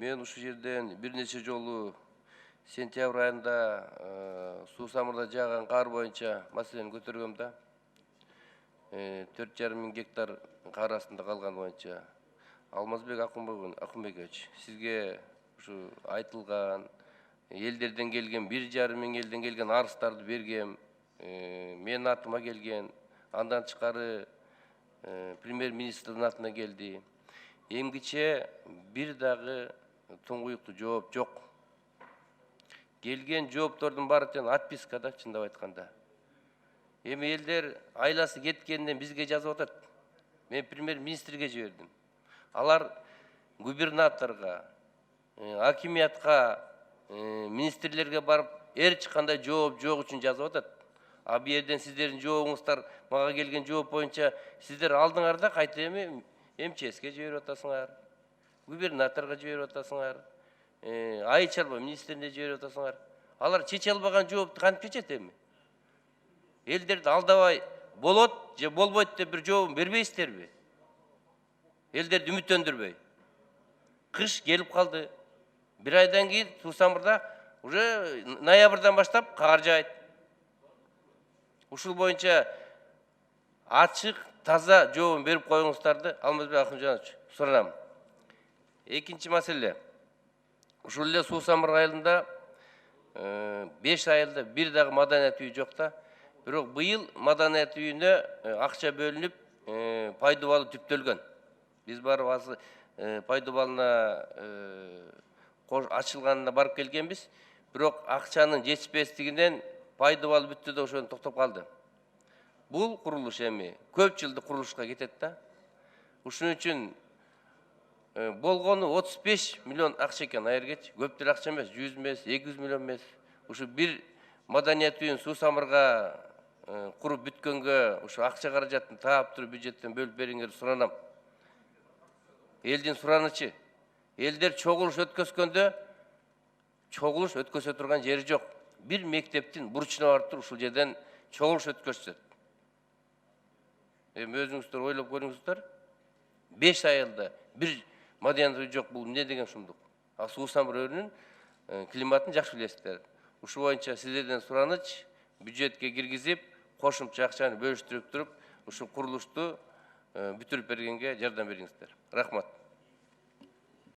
Мен ушул жерден бир нече жолу сентябрь айында суу самырда жааган кар боюнча маселени көтөргөм да. 4,5 мың гектар кар астында калган боюнча. Алмазбек Акунбекович, сизге ушу айтылган элдерден келген 1,5 мың элден келген арыздарды бергем. Менин атыма келген, андан тышкары премьер-министрдин атына келди. Эмгиче бир дагы туңгуюктуу жооп жок. Келген жооптордун баары тең отпискада, чындап айтканда. Эми элдер айласы кеткенден бизге жазып атат. Мен премьер-министрге жибердим. Алар губернаторго, акимиятка, министрлерге барып, эч кандай жооп жок үчүн жазып атат. А бу жерден сиздердин жообуңуздар, мага келген жооп боюнча сиздер алдыңар да кайта эми МЧСке жиберип атасыңар, губернаторго жиберип атасыңар, айыл чарба министрине жиберип атасыңар. Алар чече албаган жоопту кантип чечет эми? Элдерди алдабай болот же болбойт деп бир жообун бербейсиздерби? Элдерди үмүттөндүрбөй. Кыш келип калды. Бир айдан кийин суу самырда уже ноябрдан баштап кар жаайт. Ушул боюнча ачык, таза жообун берип коюңуздарды Алмазбек Акунжанович суранам. Экинчи маселе. Ушул эле суу самыр айылында 5 айылда бир дагы маданият үйү жок да. Бирок быйыл маданият үйүнө акча бөлүнүп, пайдубалы түптөлгөн. Биз барып азыр пайдубалына ачылганына барып келгенбиз. Бирок акчанын жетишпестигинен пайдубалы бүттү да ошону токтоп калды. Бул курулуш эми көп жылдык курулушка кетет да. Ушун үчүн болгону 35 миллион акча экен айыргеч. Көп деле акча эмес, 100 эмес, 200 миллион эмес. Ушу бир маданият үйүн суу самырга куруп бүткөнгө ушу акча каражатын таап туруп бюджеттен бөлүп бериңер суранам. Элдин суранычы. Элдер чогулуш өткөзгөндө чогулуш өткөзө турган жери жок. Бир мектептин бурчуна барып туруп ушул жерден чогулуш өткөзсөт. Эми өзүңүздөр ойлоп көрүңүздөр. 5 айылда бир маданият үй жок, бул эмне деген шумдук? А суу самыр өрүнүн климатын жакшы билесиздер. Ушул боюнча сиздерден сураныч, бюджетке киргизип, кошумча акчаны бөлүштүрүп туруп, ушул курулушту бүтүрүп бергенге жардам бериңиздер. Рахмат.